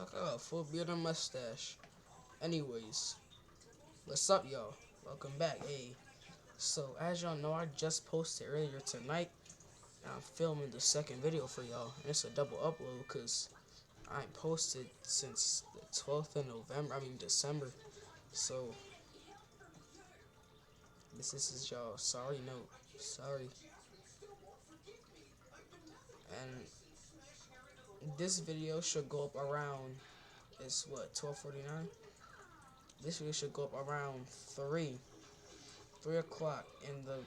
fuck up, full beard and mustache. Anyways, what's up, y'all? Welcome back. Hey, so as y'all know, I just posted earlier tonight. And I'm filming the second video for y'all. And it's a double upload because I ain't posted since the 12th of November. I mean December. So this is y'all sorry note. Sorry. And this video should go up around. It's what 12:49. This video should go up around 3 o'clock in the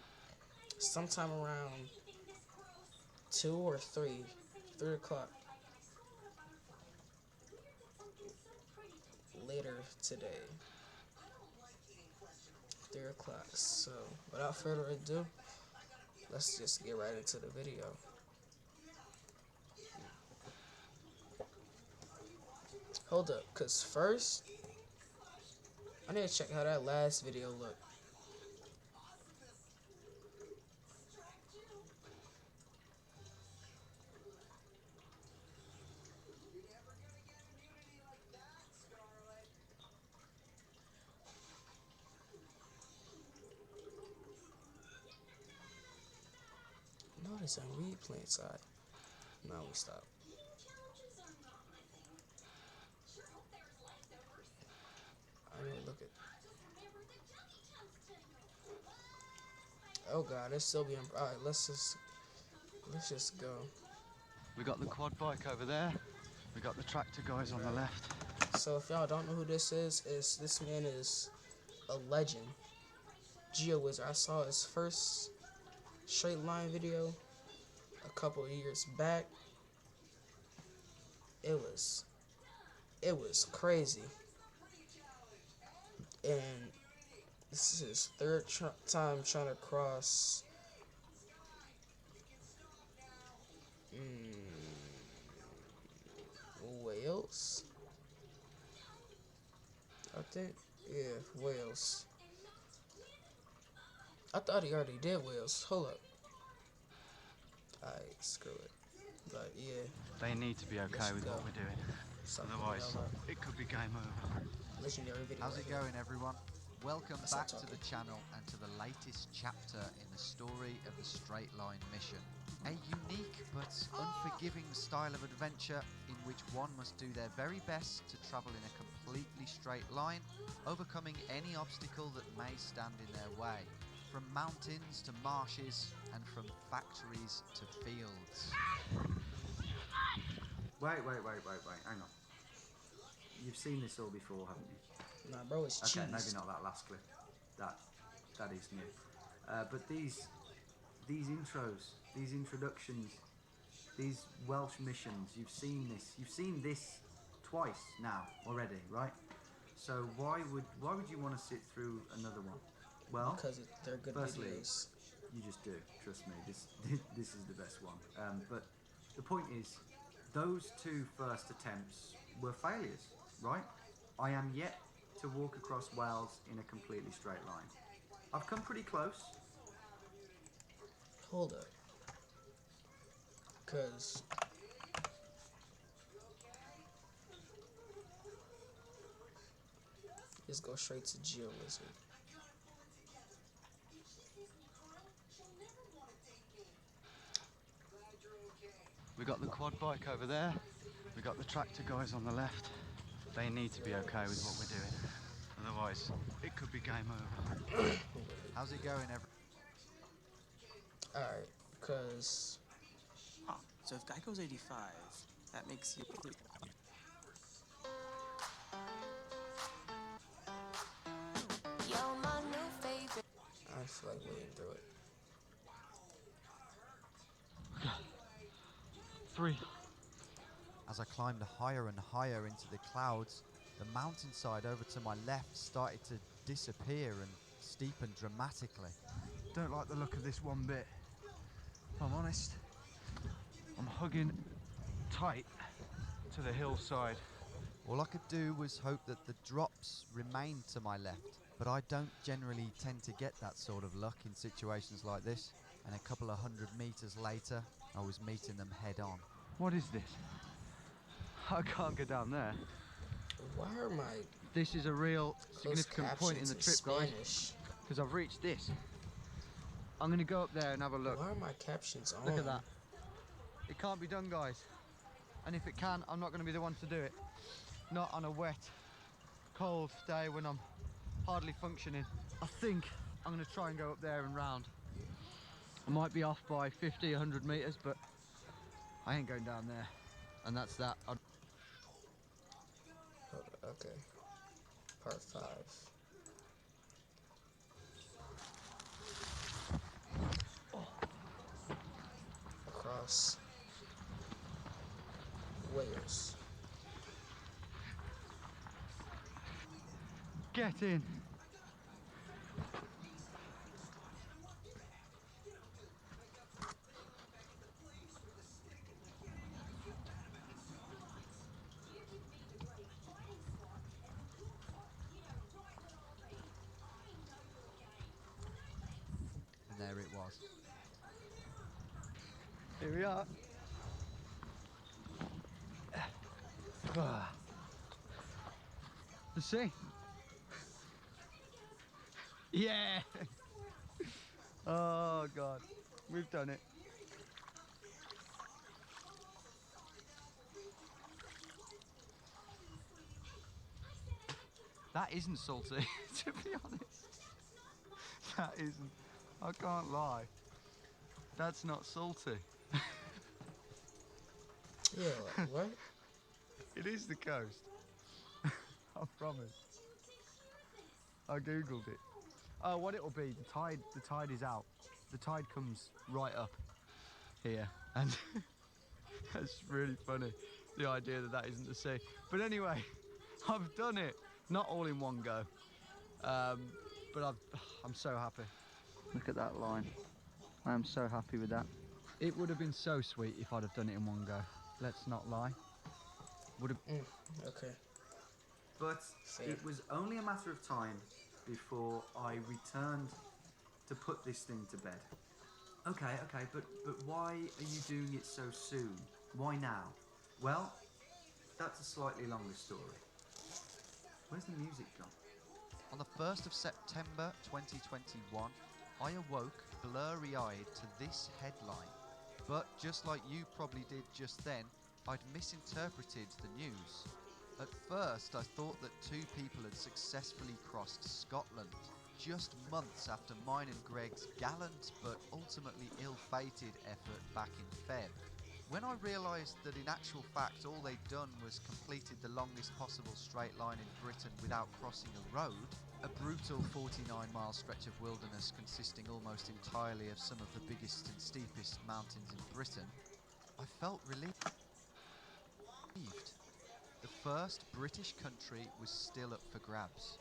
sometime around 2 or 3 o'clock later today. 3 o'clock. So without further ado, let's just get right into the video. Hold up, cause first I need to check how that last video looked. Notice I'm replaying side. Now we stop. I need to look at. Oh god, it's still being. Alright, let's just go. We got the quad bike over there. We got the tractor guys on the left. So if y'all don't know who this is this man is a legend. GeoWizard. I saw his first straight line video a couple of years back. It was crazy. And this is his third time trying to cross Wales, I think. Yeah, Wales. I thought he already did Wales. Hold up. Alright, screw it. But yeah. They need to be okay with what we're doing. Otherwise, it could be game over. Legendary video. How's it going, everyone? Welcome That's back not to the talking. channel and to the latest chapter in the story of the Straight Line Mission. A unique but unforgiving style of adventure in which one must do their very best to travel in a completely straight line, overcoming any obstacle that may stand in their way, from mountains to marshes and from factories to fields. Wait, hang on. You've seen this all before, haven't you? Nah, bro, it's cheese. Okay, maybe not that last clip. That is new. But these intros, these introductions, these Welsh missions, you've seen this. You've seen this twice now already, right? So why would you want to sit through another one? Well, Because they're good firstly, videos. you just do. Trust me. This is the best one. But the point is, those two first attempts were failures, right? I am yet to walk across Wales in a completely straight line. I've come pretty close. Hold up. Because just go straight to GeoWizard. We got the quad bike over there. We got the tractor guys on the left. They need to be okay with what we're doing. Otherwise, it could be game over. How's it going, everyone? Alright, because Huh. So if Geico's 85, that makes you... I feel like wading through it. 3. As I climbed higher and higher into the clouds, the mountainside over to my left started to disappear and steepen dramatically. Don't like the look of this one bit. If I'm honest, I'm hugging tight to the hillside. All I could do was hope that the drops remained to my left, but I don't generally tend to get that sort of luck in situations like this, and a couple of 100 meters later, I was meeting them head on. What is this? I can't go down there. Why are my This is a real closed significant point in the captions trip, guys, Spanish? because I've reached this. I'm going to go up there and have a look. Why are my captions on? Look at that. It can't be done, guys. And if it can, I'm not going to be the one to do it. Not on a wet, cold day when I'm hardly functioning. I think I'm going to try and go up there and round. I might be off by 50, 100 metres, but I ain't going down there. And that's that. Okay. Part 5. Across Wales. Get in. And there it was. Here we are. The sea. Yeah. Oh God, we've done it. That isn't salty, to be honest. That isn't. I can't lie. That's not salty. Yeah, like, what? It is the coast. I promise. I googled it. Oh, what it'll be, the tide is out. The tide comes right up here, and that's really funny, the idea that that isn't the sea. But anyway, I've done it, not all in one go, but I'm so happy. Look at that line. I am so happy with that. It would have been so sweet if I'd have done it in one go. Let's not lie. Would have. Okay. But Fair. it was only a matter of time before I returned to put this thing to bed. Okay, but why are you doing it so soon? Why now? Well, that's a slightly longer story. Where's the music gone? On the 1st of September 2021, I awoke blurry-eyed to this headline. But just like you probably did just then, I'd misinterpreted the news. At first, I thought that 2 people had successfully crossed Scotland, just months after mine and Greg's gallant but ultimately ill-fated effort back in Feb. When I realised that in actual fact all they'd done was completed the longest possible straight line in Britain without crossing a road, a brutal 49-mile stretch of wilderness consisting almost entirely of some of the biggest and steepest mountains in Britain, I felt relieved. The first British country was still up for grabs.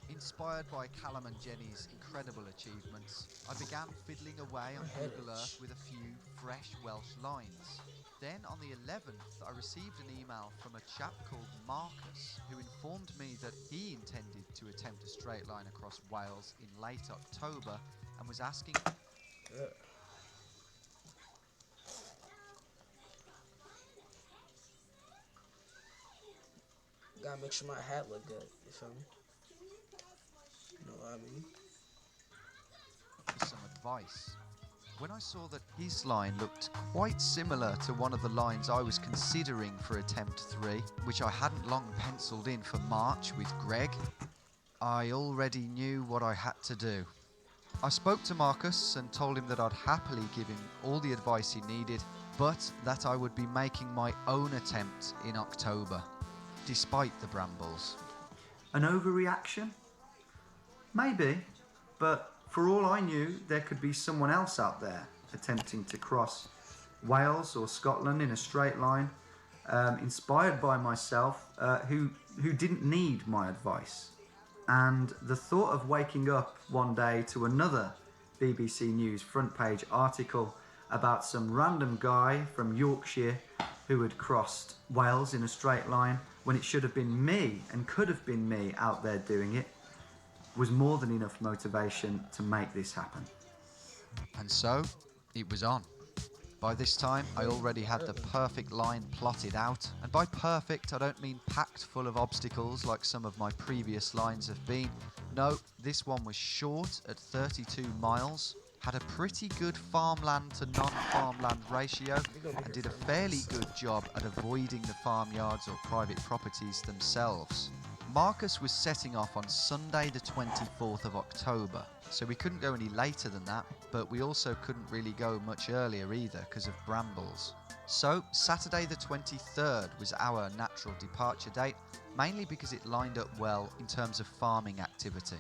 Inspired by Callum and Jenny's incredible achievements, I began fiddling away on Google Earth with a few fresh Welsh lines. Then on the 11th, I received an email from a chap called Marcus, who informed me that he intended to attempt a straight line across Wales in late October and was asking... Gotta make sure my hat look good, you feel me? You know what I mean? for some advice. When I saw that his line looked quite similar to one of the lines I was considering for attempt 3, which I hadn't long penciled in for March with Greg, I already knew what I had to do. I spoke to Marcus and told him that I'd happily give him all the advice he needed, but that I would be making my own attempt in October, despite the brambles. An overreaction? Maybe, but for all I knew, there could be someone else out there attempting to cross Wales or Scotland in a straight line, inspired by myself, who didn't need my advice. And the thought of waking up one day to another BBC News front page article about some random guy from Yorkshire who had crossed Wales in a straight line when it should have been me and could have been me out there doing it was more than enough motivation to make this happen. And so, it was on. By this time, I already had the perfect line plotted out, and by perfect I don't mean packed full of obstacles like some of my previous lines have been. No, this one was short at 32 miles, had a pretty good farmland to non-farmland ratio, and did a fairly good job at avoiding the farmyards or private properties themselves. Marcus was setting off on Sunday the 24th of October, so we couldn't go any later than that, but we also couldn't really go much earlier either because of brambles. So Saturday the 23rd was our natural departure date, mainly because it lined up well in terms of farming activity.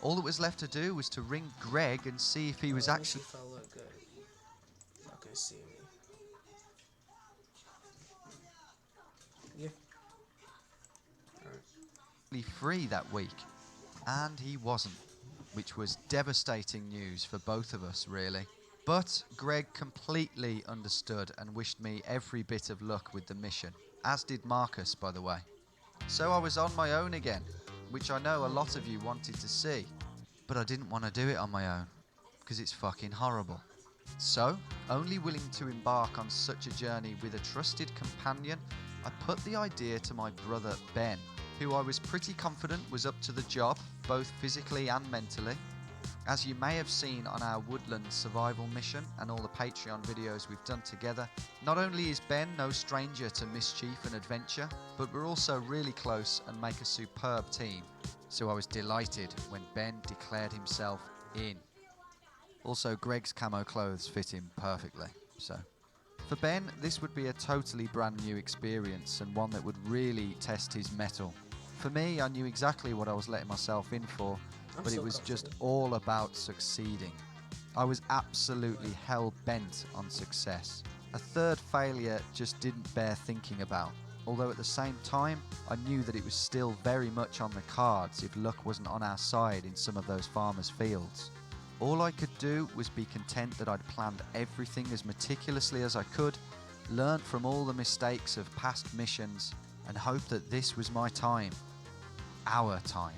All that was left to do was to ring Greg and see if he was Let me see actually if I look good. Y'all can see me. Yeah. Alright. free that week. And he wasn't, which was devastating news for both of us, really. But Greg completely understood and wished me every bit of luck with the mission, as did Marcus, by the way. So I was on my own again, which I know a lot of you wanted to see, but I didn't want to do it on my own, because it's fucking horrible. So, only willing to embark on such a journey with a trusted companion, I put the idea to my brother Ben, who I was pretty confident was up to the job, both physically and mentally. As you may have seen on our woodland survival mission and all the Patreon videos we've done together, not only is Ben no stranger to mischief and adventure, but we're also really close and make a superb team. So I was delighted when Ben declared himself in. Also, Greg's camo clothes fit him perfectly, so. For Ben, this would be a totally brand new experience and one that would really test his mettle. For me, I knew exactly what I was letting myself in for, but it was just all about succeeding. I was absolutely hell-bent on success. A third failure just didn't bear thinking about, although at the same time, I knew that it was still very much on the cards if luck wasn't on our side in some of those farmers' fields. All I could do was be content that I'd planned everything as meticulously as I could, learnt from all the mistakes of past missions, and hoped that this was my time. Our time.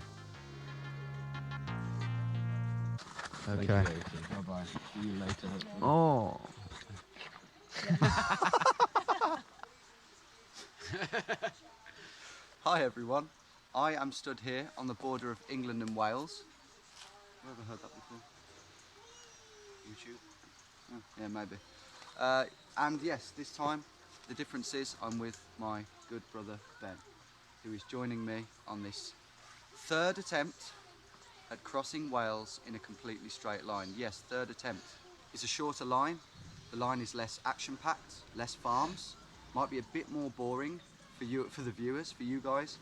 Okay. Bye-bye. See you later. Oh. Hi everyone. I am stood here on the border of England and Wales. Have you ever heard that before? YouTube? Oh, yeah, maybe. And yes, this time the difference is I'm with my good brother Ben, who is joining me on this third attempt at crossing Wales in a completely straight line. Yes, third attempt. It's a shorter line. The line is less action-packed, less farms. Might be a bit more boring for you, for the viewers, for you guys.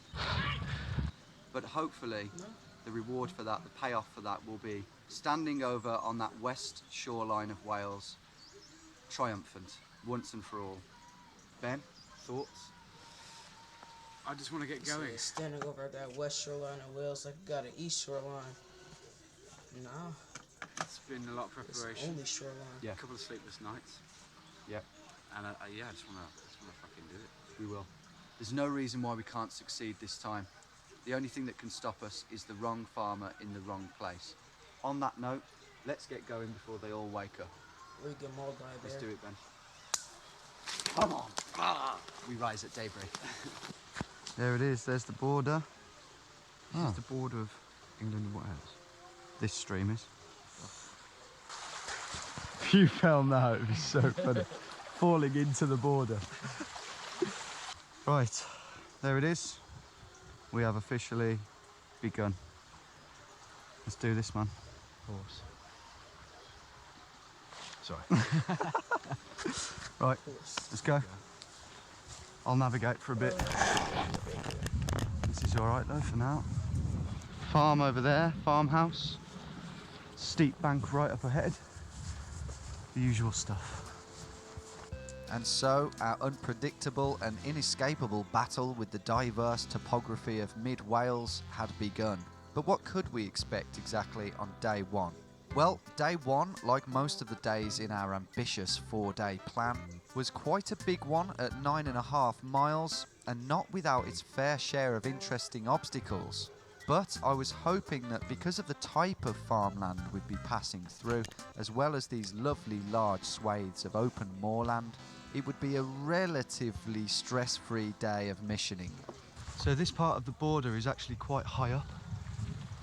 But hopefully, the reward for that, the payoff for that, will be standing over on that west shoreline of Wales, triumphant, once and for all. Ben, thoughts? I just want to get going. Standing over at that west shoreline of Wales like you got an east shoreline. No, It's been a lot of it's preparation. only shoreline. Yeah. A couple of sleepless nights. Yep, And yeah, I just want to fucking do it. we will. There's no reason why we can't succeed this time. The only thing that can stop us is the wrong farmer in the wrong place. On that note, let's get going before they all wake up. We get mauled by a bear. Let's do it, Ben. Come on! We rise at daybreak. There it is, there's the border. This is the border of England and Wales. This stream is. If you fell now, it would be so funny. Falling into the border. Right, there it is. We have officially begun. Let's do this, man. Horse. Sorry. Right, let's go. I'll navigate for a bit. This is alright though for now. Farm over there, farmhouse. Steep bank right up ahead. The usual stuff. And so, our unpredictable and inescapable battle with the diverse topography of mid-Wales had begun. But what could we expect exactly on day one? Well, day one, like most of the days in our ambitious 4-day plan, was quite a big one at 9.5 miles, and not without its fair share of interesting obstacles. But I was hoping that because of the type of farmland we'd be passing through, as well as these lovely large swathes of open moorland, it would be a relatively stress-free day of missioning. So this part of the border is actually quite high up.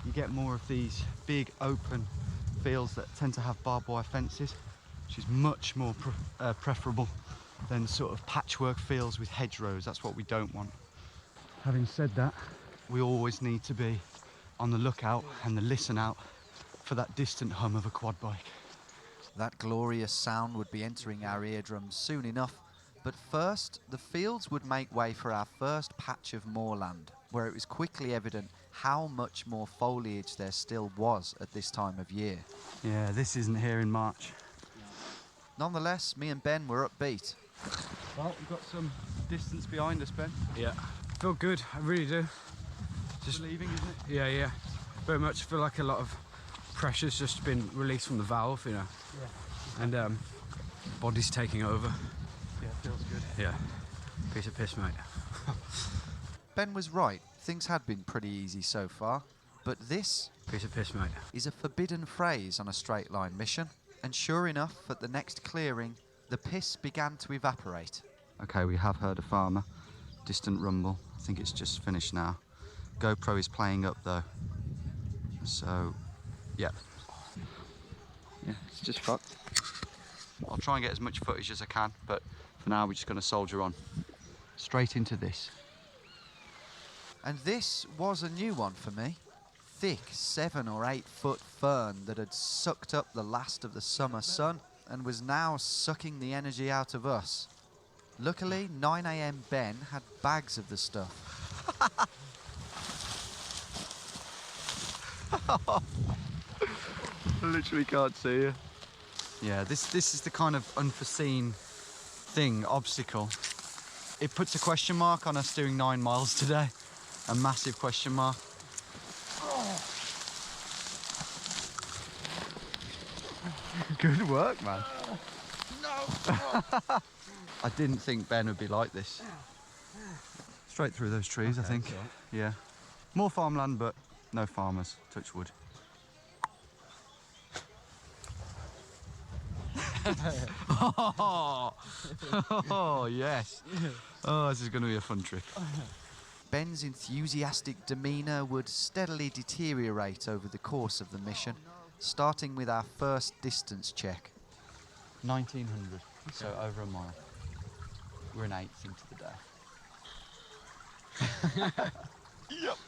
You get more of these big open fields that tend to have barbed wire fences, which is much more preferable than sort of patchwork fields with hedgerows. That's what we don't want. Having said that, we always need to be on the lookout and the listen out for that distant hum of a quad bike. That glorious sound would be entering our eardrums soon enough, but first the fields would make way for our first patch of moorland, where it was quickly evident how much more foliage there still was at this time of year. Yeah, this isn't here in March. Nonetheless, me and Ben were upbeat. Well, we've got some distance behind us, Ben. Yeah, I feel good, I really do. Just Leaving, isn't it? yeah, very much. I feel like a lot of pressure's just been released from the valve, you know. Yeah. And body's taking over. Yeah, feels good. Yeah, piece of piss, mate. Ben was right, things had been pretty easy so far, but this Piece of piss, mate. is a forbidden phrase on a straight line mission, and sure enough, at the next clearing, the piss began to evaporate. Okay, we have heard a farmer. Distant rumble. I think it's just finished now. GoPro is playing up though. So, yeah. Yeah, it's just fucked. I'll try and get as much footage as I can, but for now we're just going to soldier on. Straight into this. And this was a new one for me. Thick 7 or 8 foot fern that had sucked up the last of the summer sun and was now sucking the energy out of us. Luckily, 9 AM Ben had bags of the stuff. I literally can't see you. Yeah, this is the kind of unforeseen thing, obstacle. It puts a question mark on us doing 9 miles today. A massive question mark. Good work, man. No! I didn't think Ben would be like this. Straight through those trees, I think. so. Yeah. More farmland, but no farmers. Touch wood. Oh, yes. Oh, this is going to be a fun trip. Ben's enthusiastic demeanour would steadily deteriorate over the course of the mission, starting with our first distance check. 1900, so over a mile. We're an eighth into the day. Yep.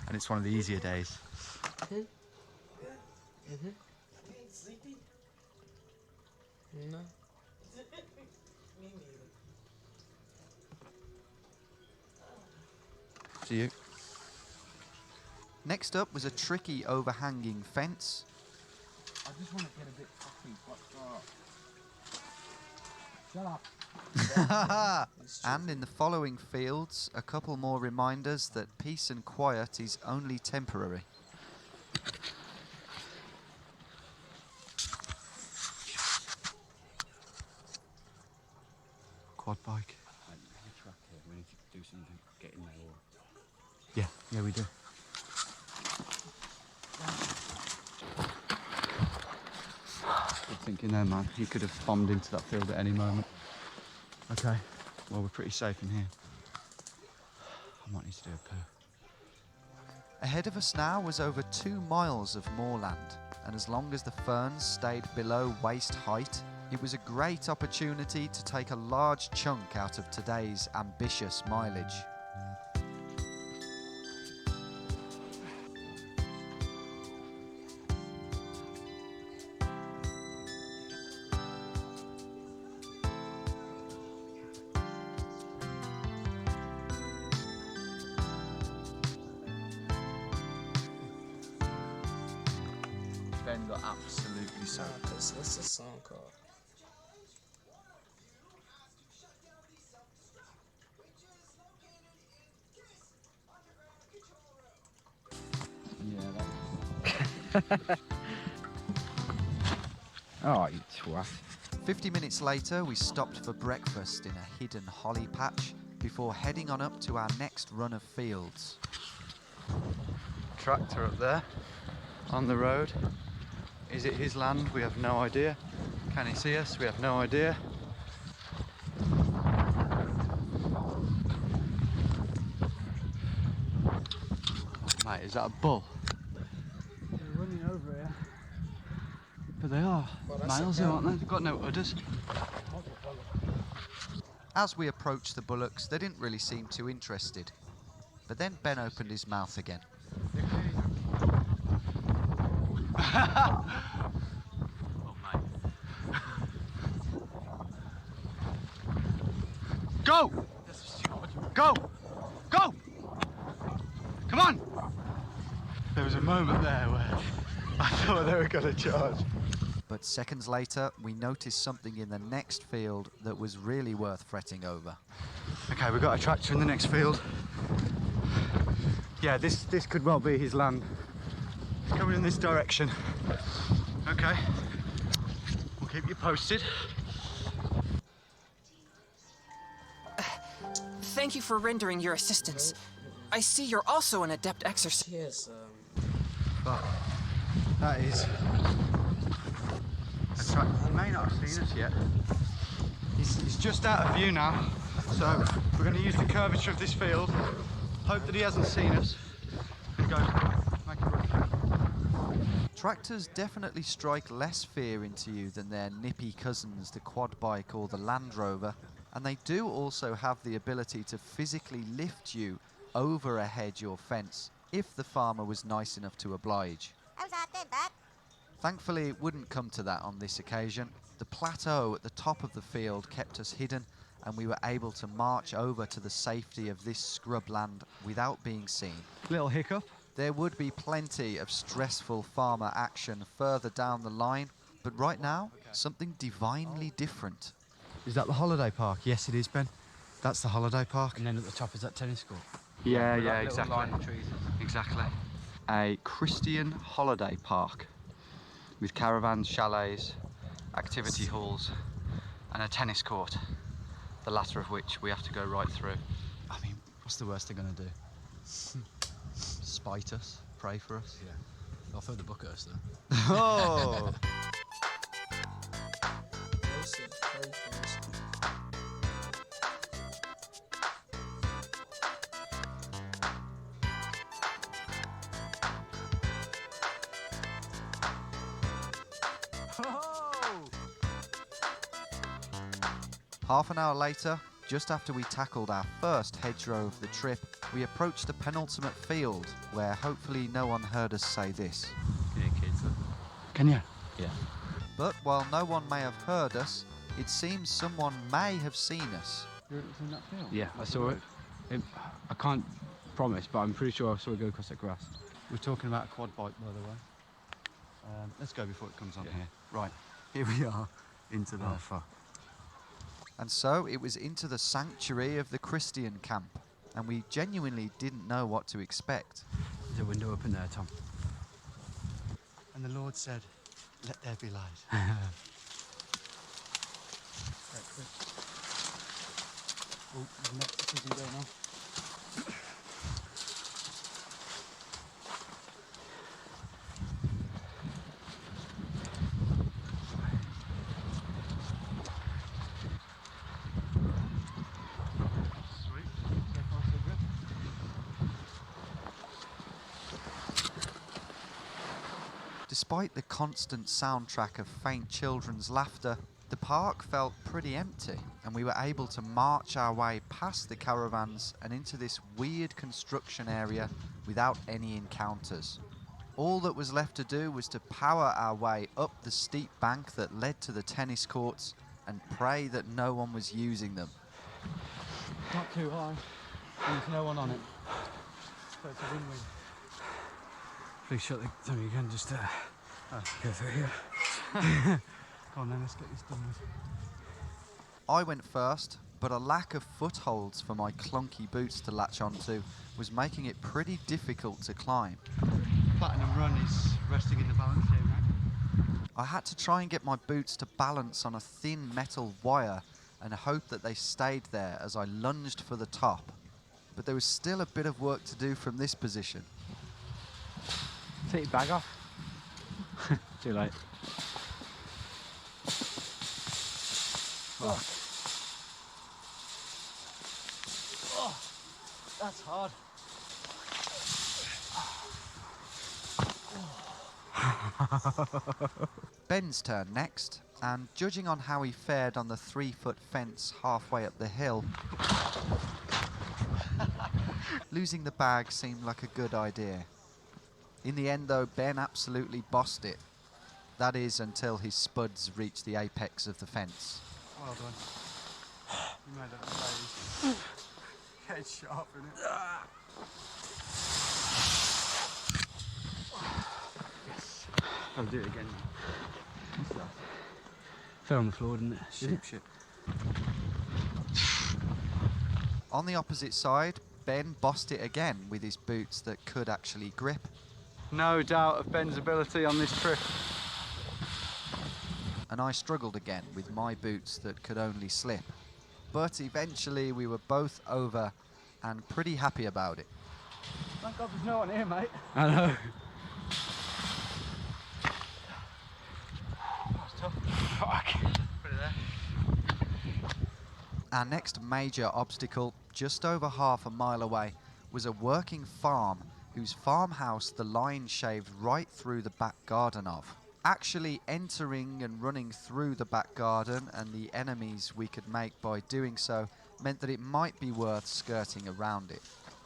And it's one of the easier days. No. See you. Next up was a tricky overhanging fence. I just want to get a bit fucking fucked up. Shut up. And in the following fields, a couple more reminders that peace and quiet is only temporary. Quad bike. Truck here. We need to do something. Get in there. Yeah, we do. Good thinking there, man. He could have bombed into that field at any moment. Okay, well, we're pretty safe in here. I might need to do a poo. Ahead of us now was over 2 miles of moorland, and as long as the ferns stayed below waist height, it was a great opportunity to take a large chunk out of today's ambitious mileage. Ben got absolutely soaked. What's this song called? Oh, you twat. 50 minutes later, we stopped for breakfast in a hidden holly patch before heading on up to our next run of fields. tractor up there on the road. Is it his land? We have no idea. Can he see us? We have no idea. Mate, is that a bull? They're running over here. But they are Well, that's males, a cow. aren't they? They've got no udders. As we approached the bullocks, they didn't really seem too interested. But then Ben opened his mouth again. Go! Go! Go! Come on! There was a moment there where I thought they were going to charge. But seconds later, we noticed something in the next field that was really worth fretting over. Okay, we've got a tractor in the next field. Yeah, this could well be his land. It's coming in this direction. Okay. We'll keep you posted. Thank you for rendering your assistance. I see you're also an adept exorcist. Yes, But that is a tractor. He may not have seen us yet. He's just out of view now. So we're going to use the curvature of this field, hope that he hasn't seen us, and go make a run. Tractors definitely strike less fear into you than their nippy cousins, the quad bike or the Land Rover, and they do also have the ability to physically lift you over a hedge or fence if the farmer was nice enough to oblige. Thankfully, it wouldn't come to that on this occasion. The plateau at the top of the field kept us hidden, and we were able to march over to the safety of this scrubland without being seen. Little hiccup. There would be plenty of stressful farmer action further down the line, but right now, something divinely different. Is that the holiday park? Yes, it is, Ben. That's the holiday park. And then at the top is that tennis court. Yeah, With yeah, that little exactly. line of trees. Exactly. A Christian holiday park with caravans, chalets, activity halls, and a tennis court, the latter of which we have to go right through. I mean, what's the worst they're going to do? Spite us? Pray for us? Yeah. I'll throw the book at us though. Oh! this is very fancy. Half an hour later, just after we tackled our first hedgerow of the trip, we approached the penultimate field, where hopefully no one heard us say this. Yeah, kids. Can you? Yeah. But while no one may have heard us, it seems someone may have seen us. You're in that field? Yeah, I saw it. I can't promise, but I'm pretty sure I saw it go across that grass. We're talking about a quad bike, by the way. Let's go before it comes on Yeah. here. Right, here we are, into there. Oh, fuck. And so it was into the sanctuary of the Christian camp, and we genuinely didn't know what to expect. There's a window open there, Tom. And the Lord said, let there be light. Oh, the next isn't going on. Sweet. So far, so good. Despite the constant soundtrack of faint children's laughter, the park felt pretty empty, and we were able to march our way past the caravans and into this weird construction area without any encounters. All that was left to do was to power our way up the steep bank that led to the tennis courts and pray that no one was using them. Not too high, and there's no one on it. So it's a win-win. Please shut the thing again, just go through here. Go on then, let's get this done with. I went first, but a lack of footholds for my clunky boots to latch onto was making it pretty difficult to climb. Platinum Run is resting in the balance here, right? I had to try and get my boots to balance on a thin metal wire and hope that they stayed there as I lunged for the top. But there was still a bit of work to do from this position. Take your bag off. Too late. Oh, that's hard. Ben's turn next, and judging on how he fared on the 3-foot fence halfway up the hill, losing the bag seemed like a good idea. In the end though, Ben absolutely bossed it. That is, until his spuds reached the apex of the fence. Well done. You made that face. Get sharp in it. Yes. I'll do it again. Fell on the floor, didn't it? Shit. On the opposite side, Ben bossed it again with his boots that could actually grip. No doubt of Ben's ability on this trip. And I struggled again with my boots that could only slip. But eventually we were both over and pretty happy about it. Thank God there's no one here, mate. I know. That's tough. Fuck. Put it there. Our next major obstacle, just over half a mile away, was a working farm whose farmhouse the line shaved right through the back garden of. Actually entering and running through the back garden and the enemies we could make by doing so meant that it might be worth skirting around it.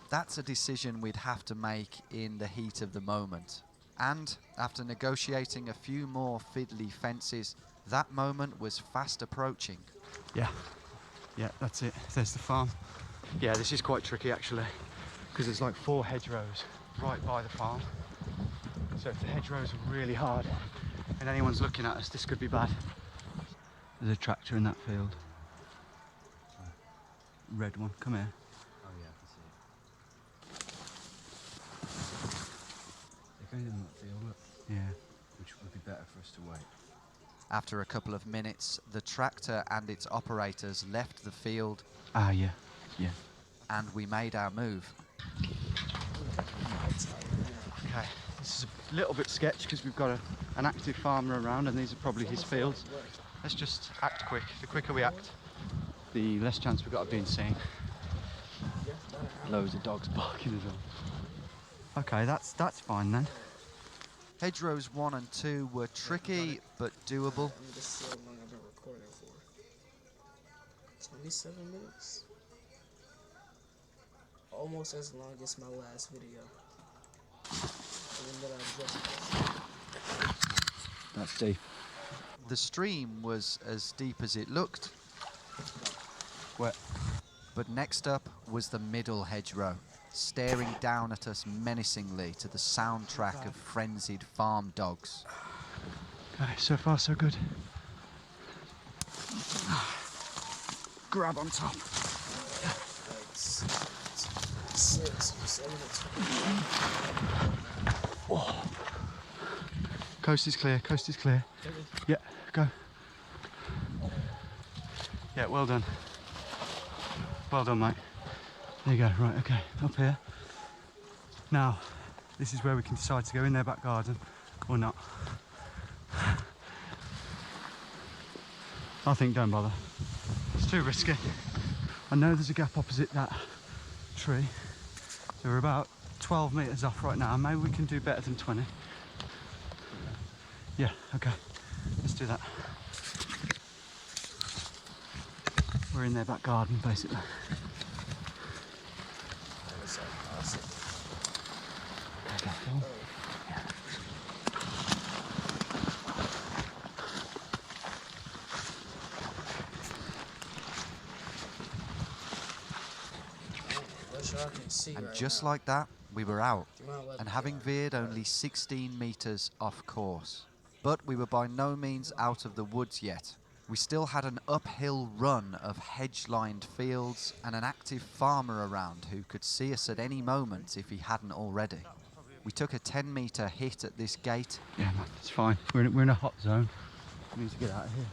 That's a decision we'd have to make in the heat of the moment. And after negotiating a few more fiddly fences, that moment was fast approaching. Yeah, that's it. There's the farm. Yeah, this is quite tricky actually, because there's like 4 hedgerows right by the farm. So if the hedgerows are really hard and anyone's looking at us, this could be bad. There's a tractor in that field. Red one, come here. Oh yeah, I can see it. They're going in that field, look. Yeah. Which would be better for us to wait. After a couple of minutes, the tractor and its operators left the field Ah, yeah. and we made our move. Okay, this is a little bit sketch because we've got an active farmer around and these are probably his fields. Let's just act quick. The quicker we act, the less chance we've got of being seen. Loads of dogs barking as well. Okay, that's fine then. Hedgerows 1 and 2 were tricky but doable. Let me just see how long I've been recording for. 27 minutes? Almost as long as my last video. The one that I just posted. That's deep. The stream was as deep as it looked. Wet. But next up was the middle hedgerow, staring down at us menacingly to the soundtrack of frenzied farm dogs. Okay, so far so good. Grab on top. Like 6 or 7 Coast is clear, coast is clear. Yeah, go. Yeah, well done. Well done, mate. There you go, right, okay, up here. Now, this is where we can decide to go in their back garden or not. I think don't bother. It's too risky. I know there's a gap opposite that tree. So we're about 12 metres off right now. Maybe we can do better than 20. Yeah, okay. Let's do that. We're in their back garden, basically. And just like that, we were out, and having veered only 16 metres off course. But we were by no means out of the woods yet. We still had an uphill run of hedge-lined fields and an active farmer around who could see us at any moment if he hadn't already. We took a 10-metre hit at this gate. Yeah, man, it's fine. We're in a hot zone. We need to get out of here.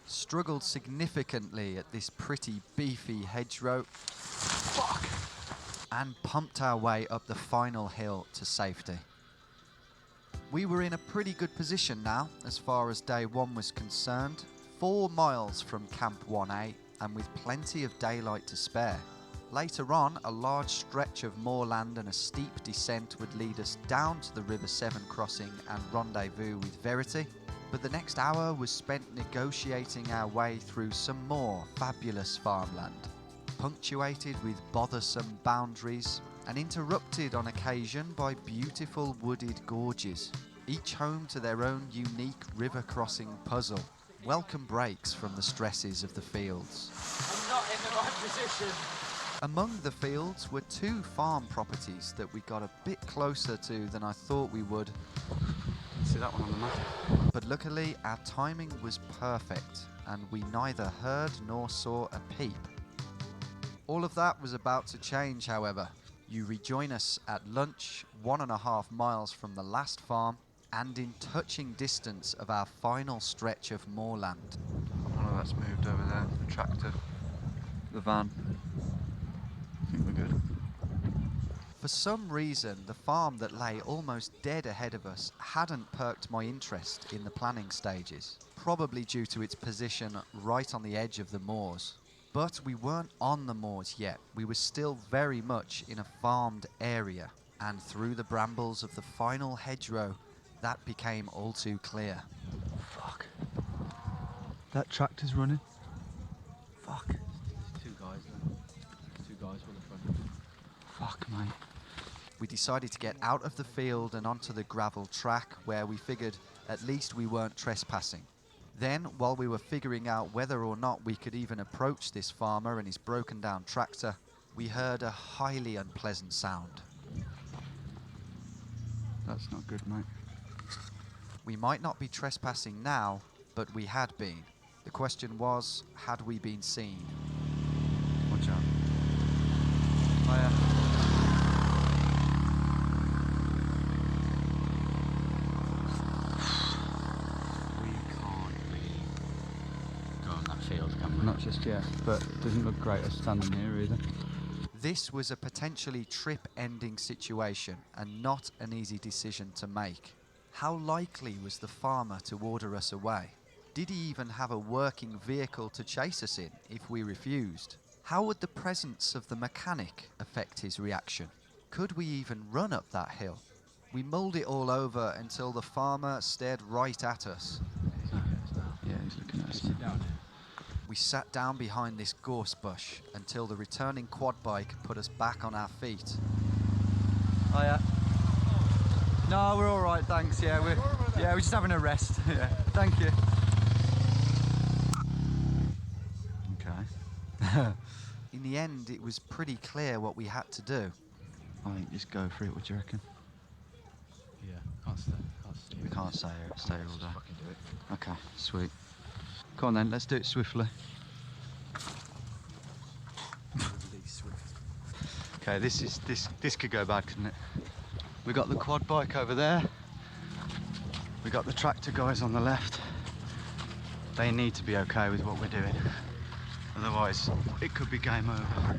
Struggled significantly at this pretty beefy hedgerow. Fuck! And pumped our way up the final hill to safety. We were in a pretty good position now, as far as day 1 was concerned. 4 miles from Camp 1A, and with plenty of daylight to spare. Later on, a large stretch of moorland and a steep descent would lead us down to the River Severn crossing and rendezvous with Verity. But the next hour was spent negotiating our way through some more fabulous farmland, punctuated with bothersome boundaries and interrupted on occasion by beautiful wooded gorges, each home to their own unique river crossing puzzle. Welcome breaks from the stresses of the fields. I'm not in the right position. Among the fields were 2 farm properties that we got a bit closer to than I thought we would. See that one on the map? But luckily, our timing was perfect, and we neither heard nor saw a peep. All of that was about to change, however. You rejoin us at lunch, 1.5 miles from the last farm, and in touching distance of our final stretch of moorland. Oh, that's moved over there. The tractor. The van. I think we're good. For some reason, the farm that lay almost dead ahead of us hadn't perked my interest in the planning stages, probably due to its position right on the edge of the moors. But we weren't on the moors yet. We were still very much in a farmed area, and through the brambles of the final hedgerow, that became all too clear. Fuck. That tractor's running. Fuck. 2 guys there. 2 guys with the front. Fuck, mate. We decided to get out of the field and onto the gravel track, where we figured at least we weren't trespassing. Then, while we were figuring out whether or not we could even approach this farmer and his broken down tractor, we heard a highly unpleasant sound. That's not good, mate. We might not be trespassing now, but we had been. The question was, had we been seen? Watch out. Oh, yeah. Not just yet, but it doesn't look great us standing here either. This was a potentially trip-ending situation and not an easy decision to make. How likely was the farmer to order us away? Did he even have a working vehicle to chase us in if we refused? How would the presence of the mechanic affect his reaction? Could we even run up that hill? We mulled it all over until the farmer stared right at us. Yeah, he's looking at us now. We sat down behind this gorse bush until the returning quad bike put us back on our feet. Oh yeah. No, we're all right, thanks. Yeah, we're just having a rest. Yeah, thank you. Okay. In the end, it was pretty clear what we had to do. I think just go for it. What do you reckon? Yeah, can't stay. We can't stay here all day. Fucking do it. Okay, sweet. Come on then, let's do it swiftly. Okay, this could go bad, couldn't it? We got the quad bike over there. We got the tractor guys on the left. They need to be okay with what we're doing. Otherwise, it could be game over.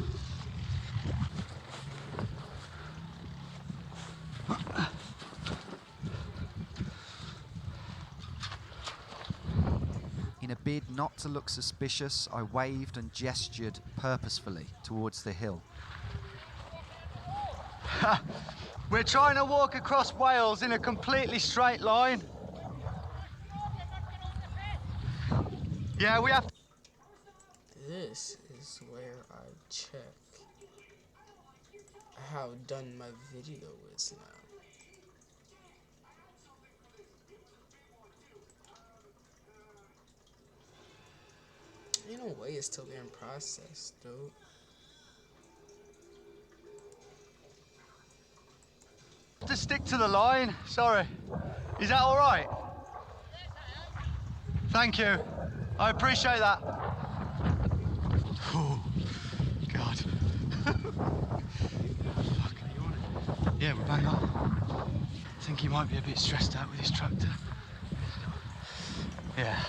In a bid not to look suspicious, I waved and gestured purposefully towards the hill. We're trying to walk across Wales in a completely straight line. Yeah, we have to. This is where I check how done my video is now. Ain't no way it's still being processed, dude. To stick to the line. Sorry. Is that all right? Thank you. I appreciate that. Oh, God. Fuck. Yeah, we're bang on. I think he might be a bit stressed out with his tractor. Yeah.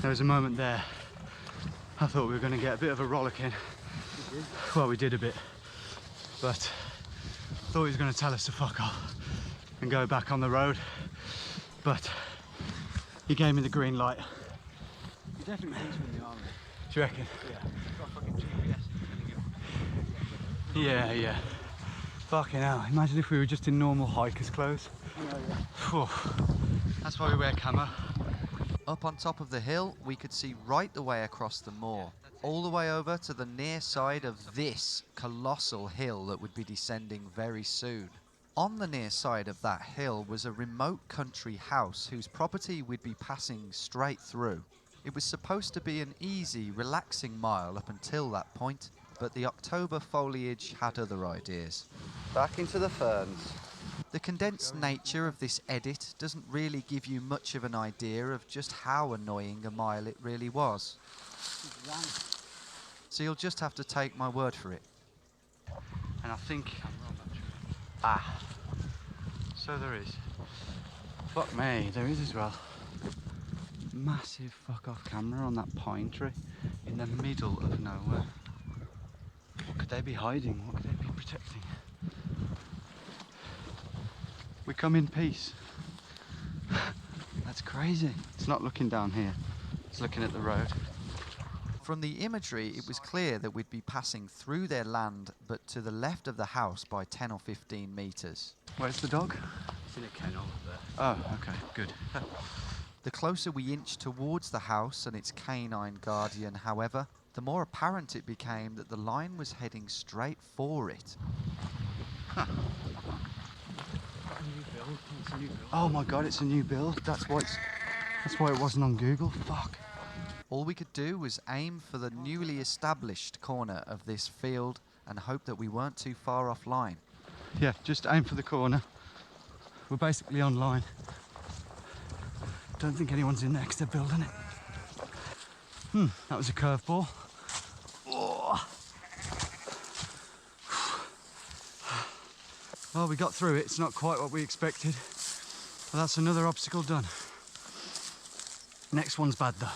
There was a moment there. I thought we were going to get a bit of a rollicking. Well, we did a bit. But thought he was going to tell us to fuck off. and go back on the road. But he gave me the green light. You definitely means from the army. Do you reckon? Yeah. Got fucking GPS. Yeah. Fucking hell. Imagine if we were just in normal hiker's clothes. Phew. That's why we wear camo. Up on top of the hill, we could see right the way across the moor, all the way over to the near side of this colossal hill that would be descending very soon. On the near side of that hill was a remote country house whose property we'd be passing straight through. It was supposed to be an easy, relaxing mile up until that point, but the October foliage had other ideas. Back into the ferns. The condensed nature of this edit doesn't really give you much of an idea of just how annoying a mile it really was. So you'll just have to take my word for it. And I think... So there is. Fuck me, there is as well. Massive fuck off camera on that pine tree in the middle of nowhere. What could they be hiding? What could they be protecting? We come in peace. That's crazy. It's not looking down here. It's looking at the road. From the imagery, it was clear that we'd be passing through their land, but to the left of the house by 10 or 15 metres. Where's the dog? It's in a kennel up there. Oh, okay, good. The closer we inched towards the house and its canine guardian, however, the more apparent it became that the line was heading straight for it. Oh my god, it's a new build. That's why it wasn't on Google. Fuck. All we could do was aim for the newly established corner of this field and hope that we weren't too far offline. Yeah, just aim for the corner. We're basically online. Don't think anyone's in there because they're building it. That was a curveball. Oh. Well, we got through it. It's not quite what we expected. But that's another obstacle done. Next one's bad though.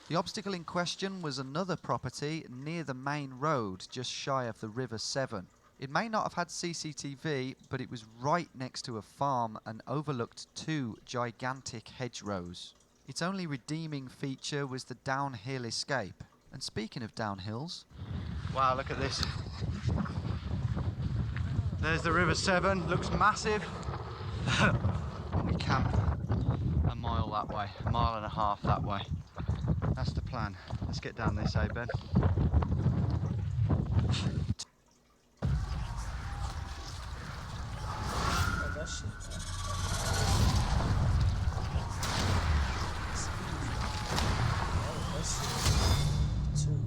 The obstacle in question was another property near the main road just shy of the River Severn. It may not have had CCTV, but it was right next to a farm and overlooked two gigantic hedgerows. Its only redeeming feature was the downhill escape. And speaking of downhills... Wow, look at this. There's the River Severn, looks massive. We camp a mile that way, a mile and a half that way. That's the plan. Let's get down this, Ben? Oh, that shit. Oh, that's two.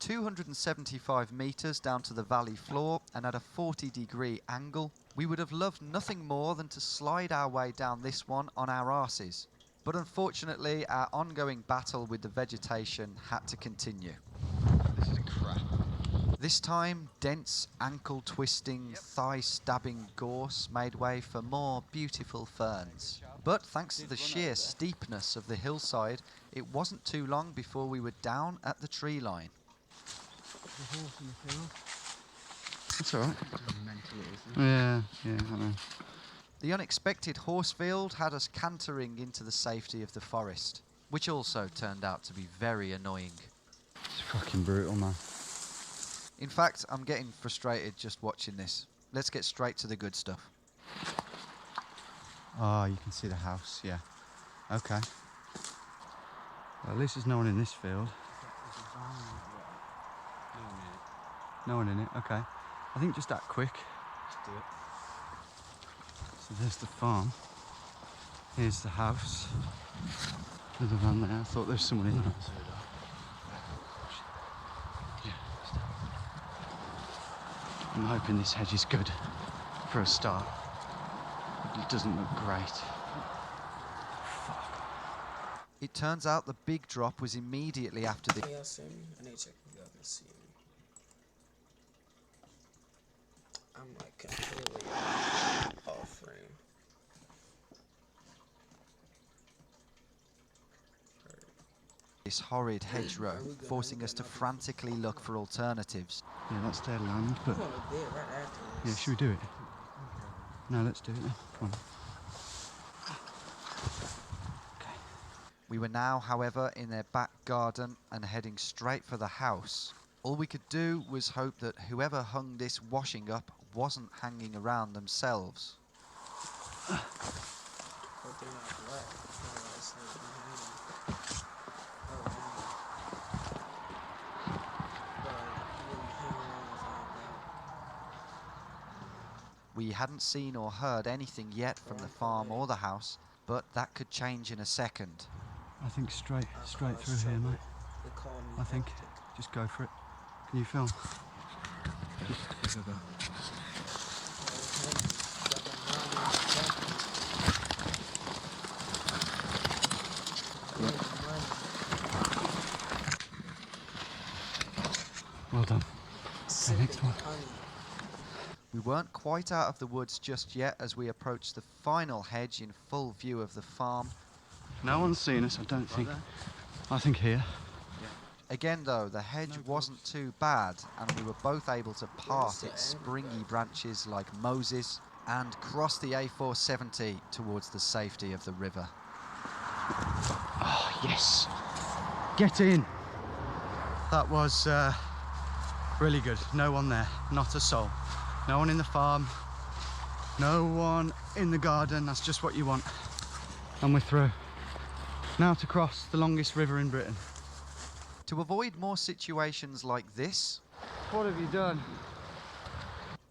275 metres down to the valley floor and at a 40-degree angle, we would have loved nothing more than to slide our way down this one on our arses. But unfortunately, our ongoing battle with the vegetation had to continue. This is crap. This time, dense, ankle-twisting, thigh-stabbing gorse made way for more beautiful ferns. But thanks to the sheer steepness of the hillside, it wasn't too long before we were down at the tree line. The horse in the field. That's alright. Mental it is. Yeah, I know. The unexpected horse field had us cantering into the safety of the forest, which also turned out to be very annoying. It's fucking brutal, man. In fact, I'm getting frustrated just watching this. Let's get straight to the good stuff. Oh, you can see the house, yeah. Okay. Well, at least there's no one in this field. No one in it, okay. I think just that quick. Let's do it. So there's the farm. Here's the house. There's a van there. I thought there was someone in there. Yeah. I'm hoping this hedge is good for a start. It doesn't look great. It turns out the big drop was immediately after the... Y'all see me? I need to check if y'all can see me. I'm like completely off frame. this horrid hedgerow, forcing us to frantically look for alternatives. Yeah, that's their land, but... I'm gonna bed right after Yeah, this. should we do it? No, let's do it then. Come on. We were now, however, in their back garden and heading straight for the house. All we could do was hope that whoever hung this washing up wasn't hanging around themselves. But they're not black. Otherwise, they'd be hanging. Oh, man. But I wouldn't hang around if I had We hadn't seen or heard anything yet from the farm or the house, but that could change in a second. I think straight through here, mate. They call me I think. hectic. Just go for it. Can you film? Just go, go. Well done. next one. We weren't quite out of the woods just yet as we approached the final hedge in full view of the farm. No one's seen us, I don't think. I think here. Again though, the hedge wasn't too bad and we were both able to part its springy branches like Moses and cross the A470 towards the safety of the river. Oh, yes. Get in. That was really good. No one there, not a soul. No one in the farm, no one in the garden. That's just what you want. And we're through. Now to cross the longest river in Britain. To avoid more situations like this, What have you done?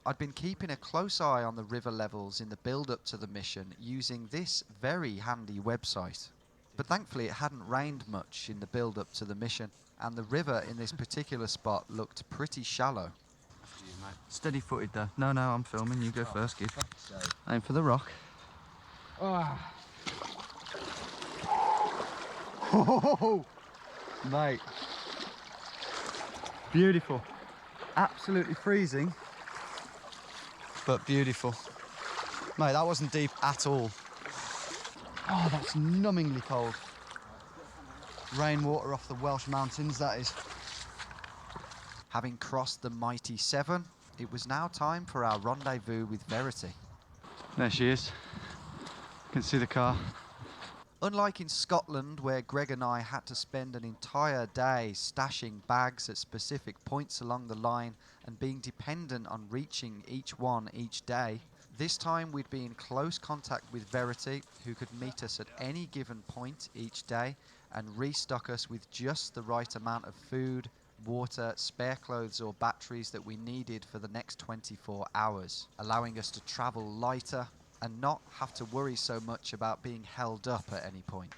I'd been keeping a close eye on the river levels in the build-up to the mission using this very handy website. But thankfully it hadn't rained much in the build-up to the mission, and the river in this particular spot looked pretty shallow. Steady footed though. No, I'm filming. You go first, kid. Aim for the rock. Oh, mate. Beautiful. Absolutely freezing, but beautiful. Mate, that wasn't deep at all. Oh, that's numbingly cold. Rainwater off the Welsh mountains, that is. Having crossed the mighty Severn, it was now time for our rendezvous with Verity. There she is. You can see the car. Unlike in Scotland, where Greg and I had to spend an entire day stashing bags at specific points along the line and being dependent on reaching each one each day, this time we'd be in close contact with Verity, who could meet us at any given point each day and restock us with just the right amount of food, water, spare clothes or batteries that we needed for the next 24 hours, allowing us to travel lighter and not have to worry so much about being held up at any point.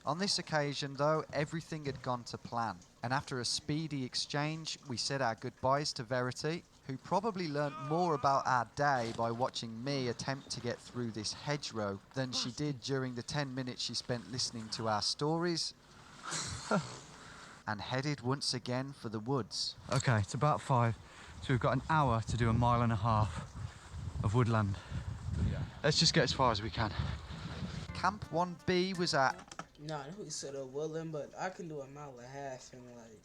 On this occasion though, everything had gone to plan, and after a speedy exchange we said our goodbyes to Verity, who probably learnt more about our day by watching me attempt to get through this hedgerow than she did during the 10 minutes she spent listening to our stories, and headed once again for the woods. Okay, it's about 5, so we've got an hour to do a 1.5 miles of woodland. Let's just get as far as we can. Camp 1B was at Nah, I know he said a woodland, but I can do 1.5 miles in like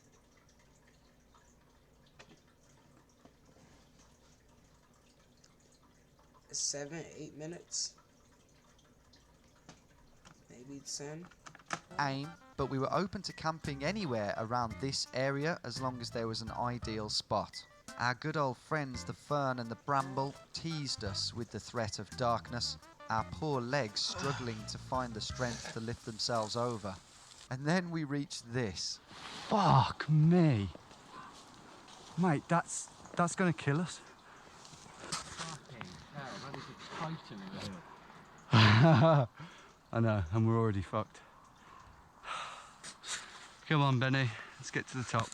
7-8 minutes, maybe 10. AIM, but we were open to camping anywhere around this area as long as there was an ideal spot. Our good old friends the fern and the bramble teased us with the threat of darkness, our poor legs struggling to find the strength to lift themselves over. And then we reached this. Fuck me. Mate, that's gonna kill us. I know, and we're already fucked. Come on, Benny, let's get to the top.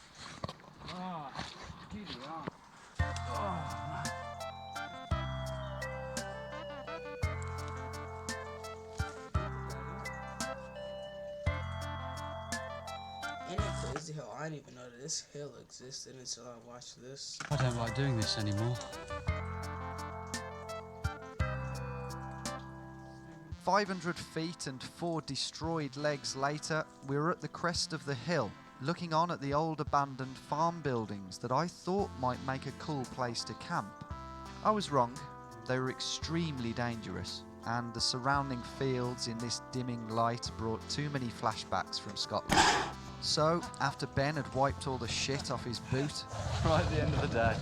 Ain't it crazy how I didn't even know that this hill existed until I watched this? I don't like doing this anymore. 500 feet and 4 destroyed legs later, we were at the crest of the hill, looking on at the old abandoned farm buildings that I thought might make a cool place to camp. I was wrong. They were extremely dangerous, and the surrounding fields in this dimming light brought too many flashbacks from Scotland. So, after Ben had wiped all the shit off his boot, Right at the end of the day.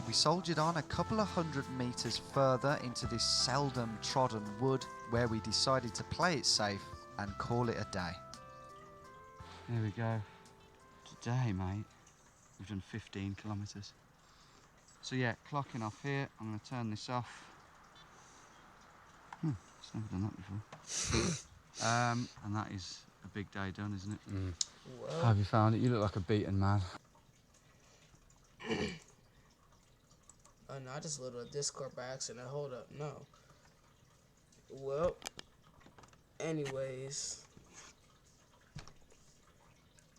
we soldiered on a couple of 100 metres further into this seldom trodden wood, where we decided to play it safe and call it a day. Here we go. Today, mate, we've done 15 kilometres. So yeah, clocking off here. I'm going to turn this off. It's never done that before. And that is a big day done, isn't it? Well, How have you found it? You look like a beaten man. oh no, I just loaded a Discord by accident. Hold up, no. Well, anyways,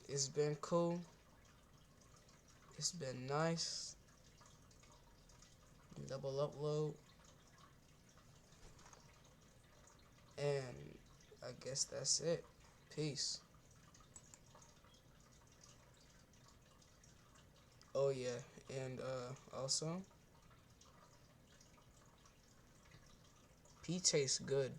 it's been cool. It's been nice. Double upload. And I guess that's it. Peace. Oh yeah, and also, pea tastes good.